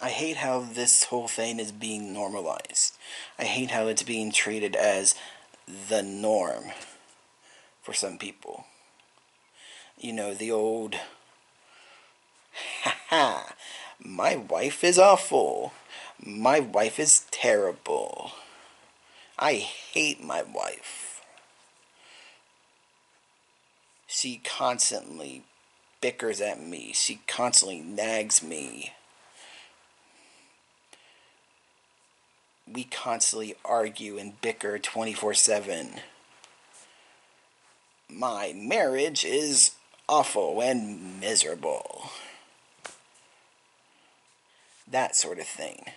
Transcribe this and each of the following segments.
I hate how this whole thing is being normalized. I hate how it's being treated as the norm for some people. You know, the old, haha, my wife is awful. My wife is terrible. I hate my wife. She constantly bickers at me. She constantly nags me. We constantly argue and bicker 24/7. My marriage is awful and miserable. That sort of thing.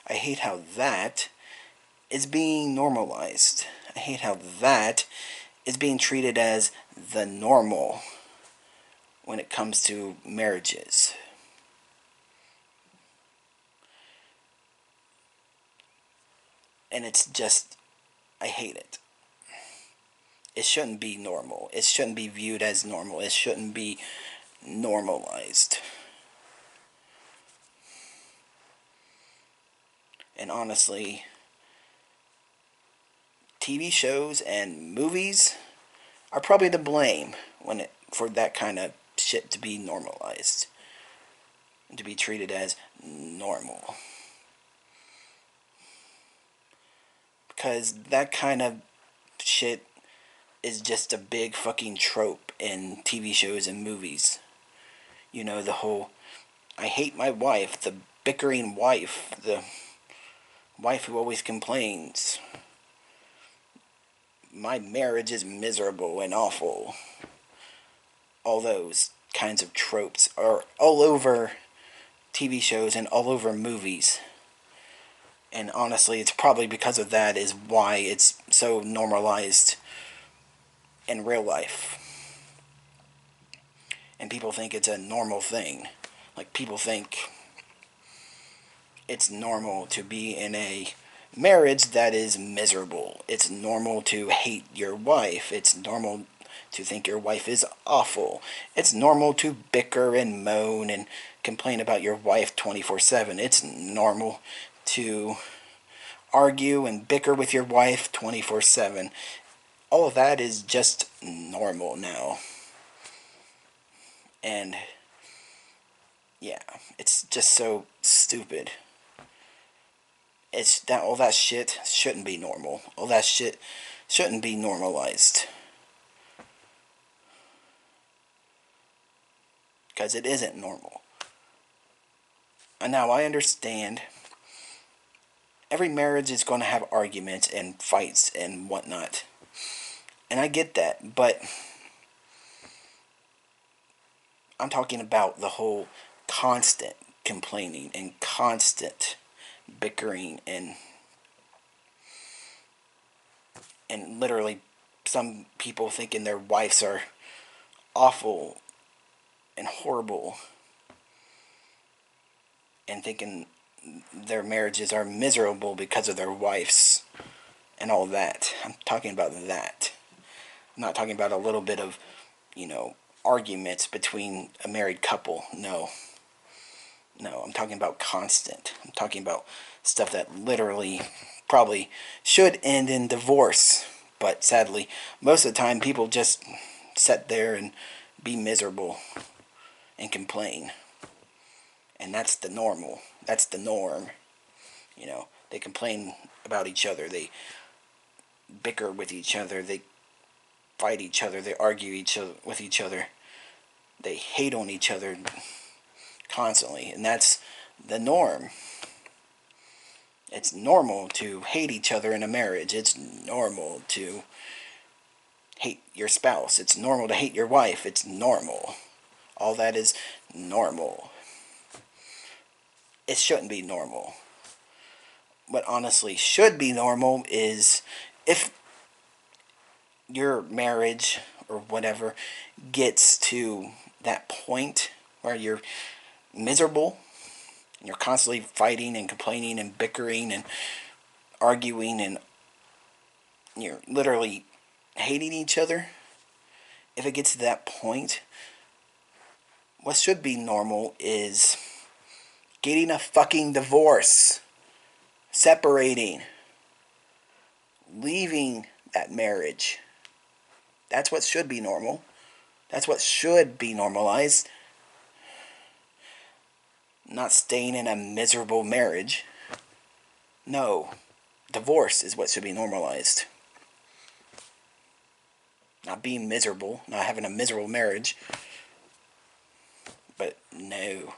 I hate how that is being normalized. I hate how that is being treated as the normal when it comes to marriages. And it's just, I hate it. It shouldn't be normal. It shouldn't be viewed as normal. It shouldn't be normalized. And honestly, TV shows and movies are probably to blame for that kind of shit to be normalized. And to be treated as normal. Because that kind of shit is just a big fucking trope in TV shows and movies. You know, the whole, I hate my wife, the bickering wife, the wife who always complains. My marriage is miserable and awful. All those kinds of tropes are all over TV shows and all over movies. And honestly, it's probably because of that is why it's so normalized in real life. And people think it's a normal thing. Like, people think it's normal to be in a marriage that is miserable. It's normal to hate your wife. It's normal to think your wife is awful. It's normal to bicker and moan and complain about your wife 24/7. It's normal to argue and bicker with your wife 24/7. All of that is just normal now. And yeah, it's just so stupid. It's that all that shit shouldn't be normal. All that shit shouldn't be normalized. Because it isn't normal. And now I understand every marriage is going to have arguments and fights and whatnot. And I get that, but I'm talking about the whole constant complaining and constant bickering and literally some people thinking their wives are awful and horrible and thinking their marriages are miserable because of their wives and all that. I'm talking about that. I'm not talking about a little bit of, arguments between a married couple. No. No, I'm talking about constant. I'm talking about stuff that literally probably should end in divorce. But sadly, most of the time people just sit there and be miserable and complain. And that's the normal. That's the norm. They complain about each other. They bicker with each other. They fight each other. They argue with each other. They hate on each other constantly. And that's the norm. It's normal to hate each other in a marriage. It's normal to hate your spouse. It's normal to hate your wife. It's normal. All that is normal. It shouldn't be normal. What honestly should be normal is if your marriage or whatever gets to that point where you're miserable, and you're constantly fighting and complaining and bickering and arguing and you're literally hating each other, if it gets to that point, what should be normal is Getting a fucking divorce. Separating. Leaving that marriage. That's what should be normal. That's what should be normalized. Not staying in a miserable marriage. No. Divorce is what should be normalized. Not being miserable. Not having a miserable marriage. But no.